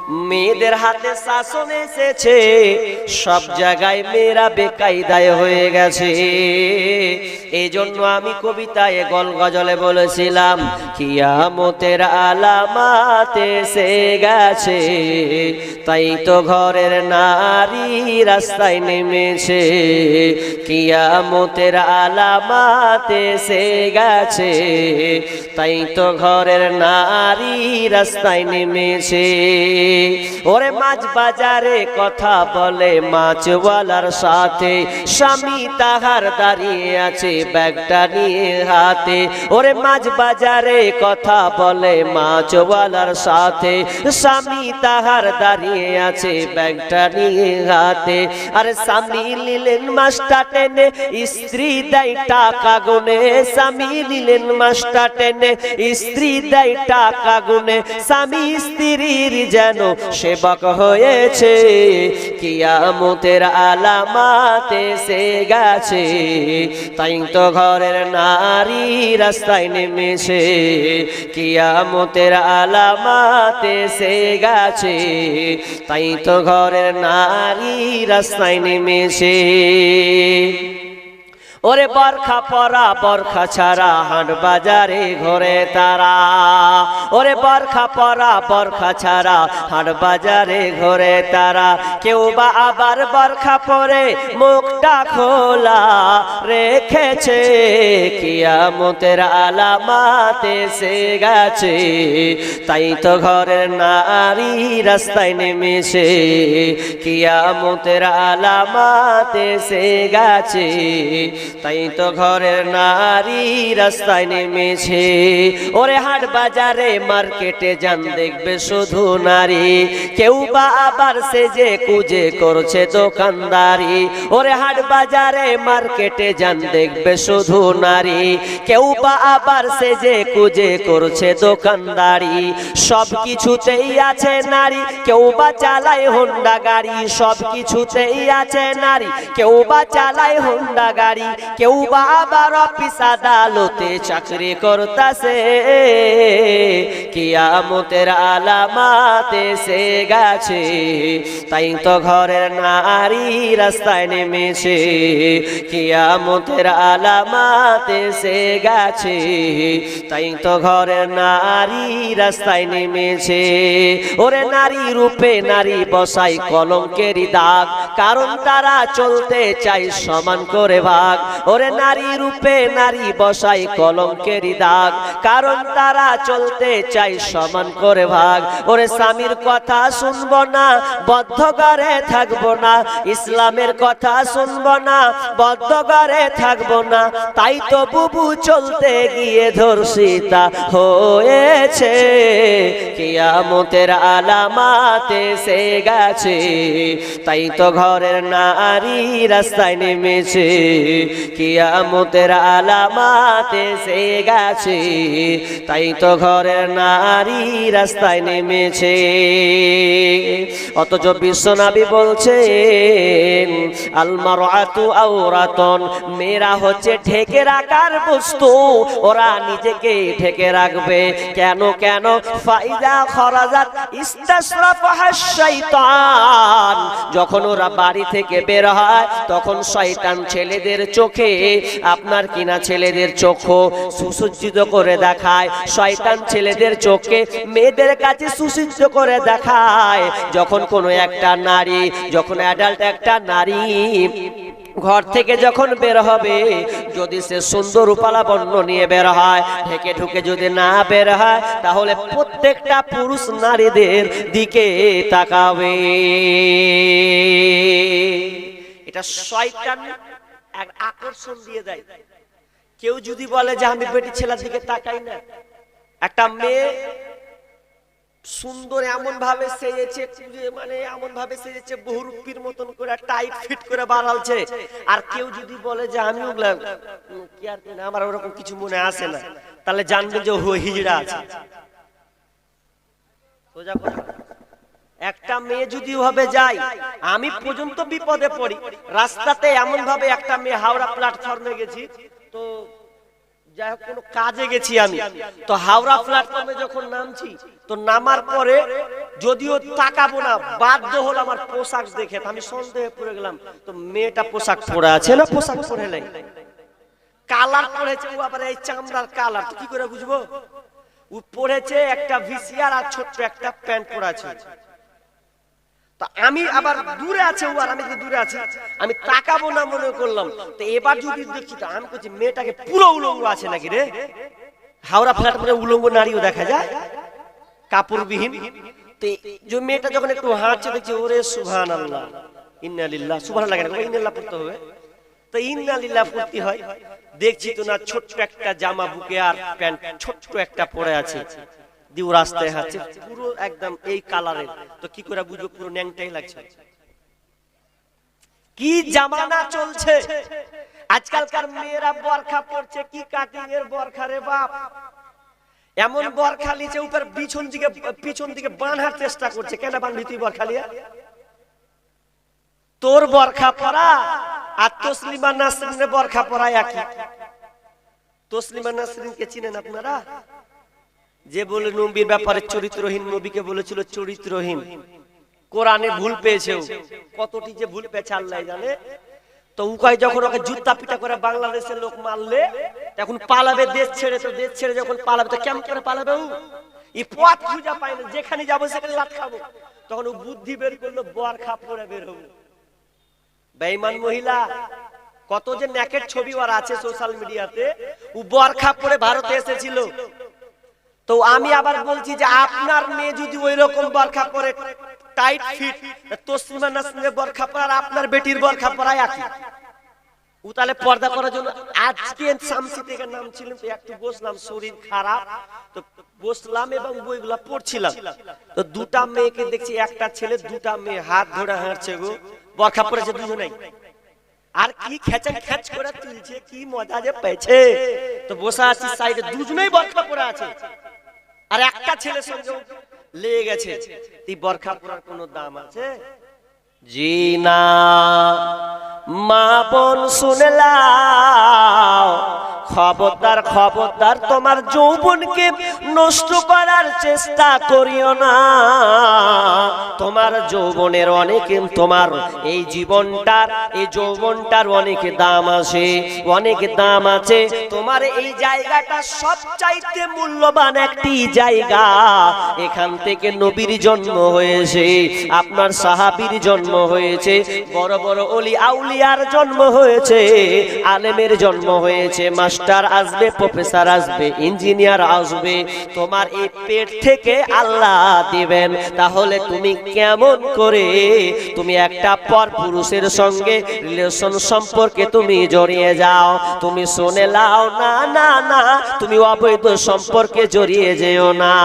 মেয়েদের হাতে শাসন এসেছে, সব জায়গায় মেয়েরা বেকায়দায় হয়ে গেছে। এই জন্য আমি কবিতায় গজলে বলেছিলাম, কিয়ামতের আলামাত এসে গেছে, তাই তো ঘরের নারী রাস্তায় নেমেছে। কিয়ামতের আলামাত এসে গেছে, তাই তো ঘরের নারী রাস্তায় নেমেছে। ওরে মাছ বাজারে কথা বলে মাছওয়ালার সাথে, স্বামী তাহার দাঁড়িয়ে আছে ব্যাগটা নিয়ে হাতে। ওরে মাছ বাজারে কথা বলে মাছওয়ালার সাথে, স্বামী তাহার দাঁড়িয়ে আছে ব্যাগটা নিয়ে হাতে। আরে স্বামী নিলেন মাছটা টেনে, স্ত্রী দেয় টাকা গুনে। স্বামী নিলেন মাছটা টেনে, স্ত্রী দেয় টাকা গুনে। স্বামী স্ত্রীর যেন সেবক হয়েছে, কিয়ামতের আলামাত এসে গেছে, তাই তো ঘরের নারী রাস্তায় নেমেছে। কিয়ামতের আলামাত এসে গেছে, তাই তো ঘরের নারী রাস্তায় নেমেছে। ওরে বরখা পরা বরখা ছাড়া হাট বাজারে ঘোরে তারা। ওরে বরখা পরা বরখা ছাড়া হাট বাজারে ঘোরে তারা। কেউ বা আবার বরখা পরে মুখটা খোলা রেখেছে, কিয়ামতের আলামাত এসে গেছে, তাই তো ঘরের নারী রাস্তায় নেমেছে। কিয়ামতের আলামাত এসে গেছে, তাই তো ঘরের নারী রাস্তায় নেমেছে। ওরে হাট বাজারে মার্কেটে যান দেখবে শুধু নারী, কেউ বা আবার সেজে কুজে করছে দোকানদারি। ওরে হাট বাজারে মার্কেটে যান দেখবে শুধু নারী, কেউ বা আবার সেজে কুজে করছে দোকানদারি। সব কিছুতেই আছে নারী, কেউ বা চালায় হোন্ডা গাড়ি। সব কিছুতেই আছে নারী, কেউ বা চালায় হোন্ডা গাড়ি। কেউ বা আবার অফিস আদালতে চাকরি করতাছে, কিয়ামতের আলামাত এসে গেছে, তাই তো ঘরের নারী রাস্তায় নেমেছে। কিয়ামতের আলামাত এসে গেছে, তাই তো ঘরের নারী রাস্তায় নেমেছে। ওরে নারী রূপে নারী বসাই কলঙ্কেরই দাগ, কারণ তারা চলতে চায় সমান করে ভাগ। ওরে নারী রূপে নারী বসাই কলঙ্কেরই দাগ, কারণ তারা চলতে চায় সমান করে ভাগ। ওরে স্বামীর কথা শুনবো না, বদ্ধ ঘরে থাকবো না। ইসলামের কথা শুনবো না, বদ্ধ ঘরে থাকবো না। তাই তো বুবু চলতে গিয়ে ধর্ষিতা হয়েছে, কিয়ামতের আলামাত এসে গেছে, তাই তো ঘরের নারী রাস্তায় নেমেছে। কিয়ামতের আলামাত এসে গেছে, তাই তো ঘরের নারী রাস্তায় নেমেছে। অথচ বিশ্বনবী বলছেন, আল মারআতু আওরাতুন, মেয়েরা হচ্ছে ঢেকে রাখার বস্তু, ওরা নিজেকে ঢেকে রাখবে। কেন কেন? ফাইদা খরাজাত ইস্তাশরাফাহা শাইতান, যখন ওরা বাড়ি থেকে বের হয় তখন শয়তান ছেলেদের চোখে, আপনার কিনা ছেলেদের চোখও সুসজ্জিত করে দেখায়। শয়তান ছেলেদের চোখে মেয়েদের কাছে সুসজ্জিত করে দেখায়। যখন কোনো একটা নারী, যখন অ্যাডাল্ট একটা নারী ঘর থেকে যখন বের হবে, যদি সে সুন্দর রূপালাবণ্য নিয়ে বের হয়, ঢেকে ঢুকে যদি না বের হয়, তাহলে প্রত্যেকটা পুরুষ নারীদের দিকে তাকাবে। এটা শয়তান এক আকর্ষণ দিয়ে দেয়। কেউ যদি বলে যে আমি বেটি ছেলের দিকে তাকাই না, একটা মেয়ে সুন্দর এমন ভাবে সেজেছে, মানে এমন ভাবে সেজেছে বহুরূপীর মতন করে টাইট ফিট করে বাড়ালছে, আর কেউ যদি বলে যে আমি ওগুলা কি আর আমার ওরকম কিছু মনে আসে না, তাহলে জানবে যে হিজড়া আছে। সোজা কথা, একটা মেয়ে যদি ওভাবে যায়, আমি পর্যন্ত বিপদে পড়ি। রাস্তাতে এমন ভাবে একটা মেয়ে, হাওড়া প্ল্যাটফর্মে গেছি তো, যাই হোক কোনো কাজে গেছি আমি, তো হাওড়া প্ল্যাটফর্মে যখন নামছি তো নামার পরে যদিও তাকাবো না, বাধ্য হলো আমার পোশাক দেখে, আমি সন্দেহে পড়ে গেলাম। তো মেয়েটা পোশাক পরে আছে না পোশাক পরে নাই, কালার পরেছে ও আবার এই চামড়ার কালার, তো কি করে বুঝবো? ও পরেছে একটা ভিসিআর আর ছোট্ট একটা প্যান্ট পরে আছে। তা আমি আবার দূরে আছে ও আর আমি দূরে আছি, আমি তাকাবো না মনে করলাম। তো এবার যদি দেখি, তো আমি বলছি মেয়েটাকে পুরো উলঙ্গ আছে নাকি রে? হাওড়া ফ্ল্যাট মানে উলঙ্গ নারীও দেখা যায়, কাপড়বিহীন। তো যে মেয়েটা যখন একটু হাঁটছে দেখছি, ওরে সুবহানাল্লাহ ইন্না লিল্লাহ, সুবহানাল্লাহ লাগে না, ইন্নাল্লাহ পড়তে হবে, তো ইন্না লিল্লাহ পড়তে হয়। দেখছি তো না ছোট্ট একটা জামা বুকে আর প্যান্ট ছোট্ট একটা পরে আছে, দিউ রাস্তায় হাঁটছে পুরো একদম এই কালারের। তো কি করে বুঝবো? পুরো ন্যাংটাই লাগছে। কি জামানা চলছে! আজকালকার মেয়েরা বরখা পরছে, কি কাটিং এর বরখা রে বাপ! এমন বরখা লিচে উপর পিছন দিকে বাঁধার চেষ্টা করছে। কেন বাঁধবি তুই বরখা লিয়া? তোর বরখা পরা আর তসলিমা নাসরিনের বরখা পরা একই। তসলিমা নাসরিনকে চিনেন আপনারা? যে বলে নবীর ব্যাপারে চরিত্রহীন, নবীকে বলেছিল চরিত্রহীন, কোরআনে ভুল পেয়েছে। কতটি যে ভুল পেয়েছে আল্লাহ জানে। তো উকাই যখন ওকে জুতা পিটা করে বাংলাদেশের লোক মারলে, তখন পালাবে দেশ ছেড়ে। তো দেশ ছেড়ে যখন পালাবে, তো কেমন করে পালাবে? ই পথ খুঁজে পায় না, যেখানে যাবো সেখানে লাত খাবো। তখন ও বুদ্ধি বের করলো, বরখা পরে বের হবো। বেঈমান মহিলা, কত যে নেকেট ছবি ওর আছে সোশ্যাল মিডিয়াতে। ও বরখা পরে ভারতে এসেছিল। তো আমি আবার বলছি যে আপনার মেয়ে যদি ওই রকম বরখা পরে টাইট ফিট, তসলিমা নাসরিনের বরখা পরা আর আপনার বেটির বরখা পরা একই। ও তাহলে পর্দা করার জন্য আজকে শামসি থেকে নাম ছিলাম, তো একটু বসলাম, শরীর খারাপ, তো বসলাম এবং বইগুলা পড়ছিলাম। তো দুটা মেয়েকে দেখছি, একটা ছেলে দুটা মেয়ে হাত ধরে হাঁটছে গো, বরখা পরেছে দুজনেই। আর কি খেচা খেচ করে তুলছে, কি মজা যে পেয়েছে। তো বসে আছি সাইডে, দুজনেই বরখা পরে আছে, আর একটা ছেলের সঙ্গে লেগে গেছে। এই বরখা পরার কোনো দাম আছে? জি না। মা বোন শুনলাও, খবরদার খবরদার, তোমার যৌবনকে নষ্ট করার চেষ্টা করিও না। তোমার যৌবনের অনেক, তোমার এই জীবনটার, এই যৌবনটার অনেক দাম আছে, অনেক দাম আছে। তোমার এই জায়গাটা সবচাইতে মূল্যবান একটি জায়গা। এখান থেকে নবীর জন্ম হয়েছে, আপনার সাহাবীর জন্ম হয়েছে, বড় বড় ওলি আউলিয়ার জন্ম হয়েছে, আলেমের জন্ম হয়েছে, মাস্টার আসবে, প্রফেসর আসবে, ইঞ্জিনিয়ার আসবে। তোমার এই পেট থেকে আল্লাহ দিবেন। তাহলে তুমি কেমন করে তুমি একটা পর পুরুষের সঙ্গে রিলেশন সম্পর্কে তুমি জড়িয়ে যাও? তুমি শুনে লাও, না না না, তুমি অবৈধ সম্পর্কে জড়িয়ে যেও না।